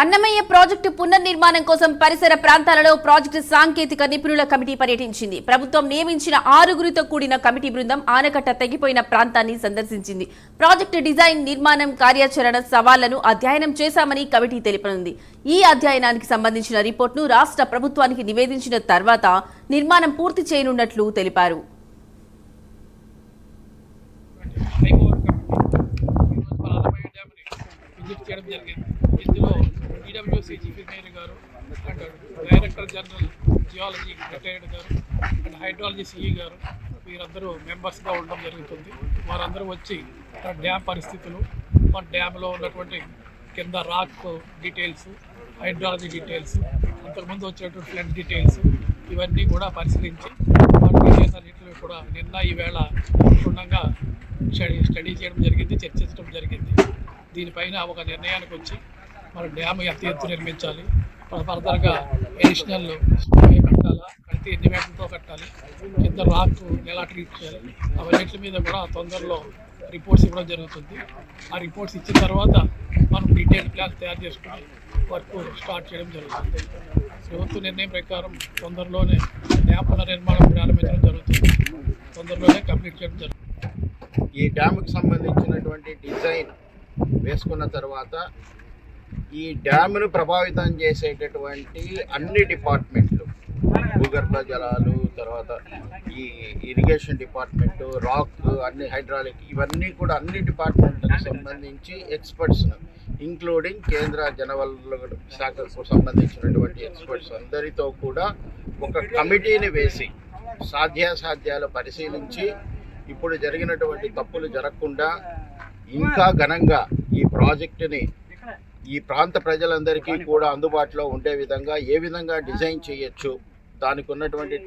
Annamayya project పునర్నిర్మాణం కోసం పరిసర ప్రాంతాలలో ప్రాజెక్టు సాంకేతిక నిపుణుల కమిటీ పర్యటించింది. ప్రభుత్వం నియమించిన 6గురితో కూడిన కమిటీ బృందం ఆనకట్ట తెగిపోయిన ప్రాంతాన్ని సందర్శించింది. ప్రాజెక్టు డిజైన్, నిర్మాణం, కార్యాచరణ సవాళ్లను అధ్యయనం చేశామని కమిటీ తెలిపనుంది. ఈ అధ్యయనానికి సంబంధించిన రిపోర్టును రాష్ట్ర ప్రభుత్వానికి నివేదించిన తర్వాత నిర్మాణం పూర్తి చేయనున్నట్లు తెలిపారు. ఇందులో ఈడబ్ల్యూసీ చీఫ్ ఇంజనీర్ గారు and director general geology retired గారు అండ్ హైడ్రాలజీ సిఈ గారు వీరందరూ మెంబర్స్గా ఉండడం జరుగుతుంది. వారందరూ వచ్చి డ్యామ్ పరిస్థితులు, మన డ్యామ్లో ఉన్నటువంటి కింద రాక్ డీటెయిల్స్, హైడ్రాలజీ డీటెయిల్స్, అంతకుముందు వచ్చేటువంటి ఫ్లడ్ డీటెయిల్స్ ఇవన్నీ కూడా పరిశీలించి మన డీటెయిల్స్ అన్నింటినీ కూడా నిన్న ఈవేళ క్షుణ్ణంగా స్టడీ చేయడం జరిగింది, చర్చించడం జరిగింది. దీనిపైన ఒక నిర్ణయానికి వచ్చి మన డ్యామ్ ఎంత ఎత్తు నిర్మించాలి, ఫర్దర్గా ఎడిషనల్ కట్టాలా, కడితే ఎన్ని మీటర్లతో కట్టాలి, కింద రాక్ ఎలా ట్రీట్ చేయాలి, అవన్నిటి మీద కూడా తొందరలో రిపోర్ట్స్ ఇవ్వడం జరుగుతుంది. ఆ రిపోర్ట్స్ ఇచ్చిన తర్వాత మనం డీటెయిల్ ప్లాన్ తయారు చేసుకుని వర్క్ స్టార్ట్ చేయడం జరుగుతుంది. ప్రభుత్వ నిర్ణయం ప్రకారం తొందరలోనే డ్యామ్ పునర్నిర్మాణం ప్రారంభించడం జరుగుతుంది, తొందరలోనే కంప్లీట్ చేయడం జరుగుతుంది. ఈ డ్యామ్కి సంబంధించినటువంటి డిజైన్ వేసుకున్న తర్వాత ఈ డ్యామ్ను ప్రభావితం చేసేటటువంటి అన్ని డిపార్ట్మెంట్లు, భూగర్భ జలాలు, తర్వాత ఈ ఇరిగేషన్ డిపార్ట్మెంటు, రాక్, అన్ని హైడ్రాలిక్, ఇవన్నీ కూడా అన్ని డిపార్ట్మెంట్లకు సంబంధించి ఎక్స్పర్ట్స్ను ఇంక్లూడింగ్ కేంద్ర జలవనరుల శాఖకు సంబంధించినటువంటి ఎక్స్పర్ట్స్ అందరితో కూడా ఒక కమిటీని వేసి సాధ్యాసాధ్యాలు పరిశీలించి ఇప్పుడు జరిగినటువంటి తప్పులు జరగకుండా ఇంకా ఘనంగా ఈ ప్రాజెక్టుని ఈ ప్రాంత ప్రజలందరికీ కూడా అందుబాటులో ఉండే విధంగా ఏ విధంగా డిజైన్ చేయొచ్చు, దానికి ఉన్నటువంటి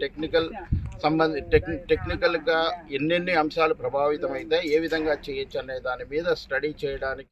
టెక్నికల్గా ఎన్నెన్ని అంశాలు ప్రభావితమైతే ఏ విధంగా చేయొచ్చు అనే దాని మీద స్టడీ చేయడానికి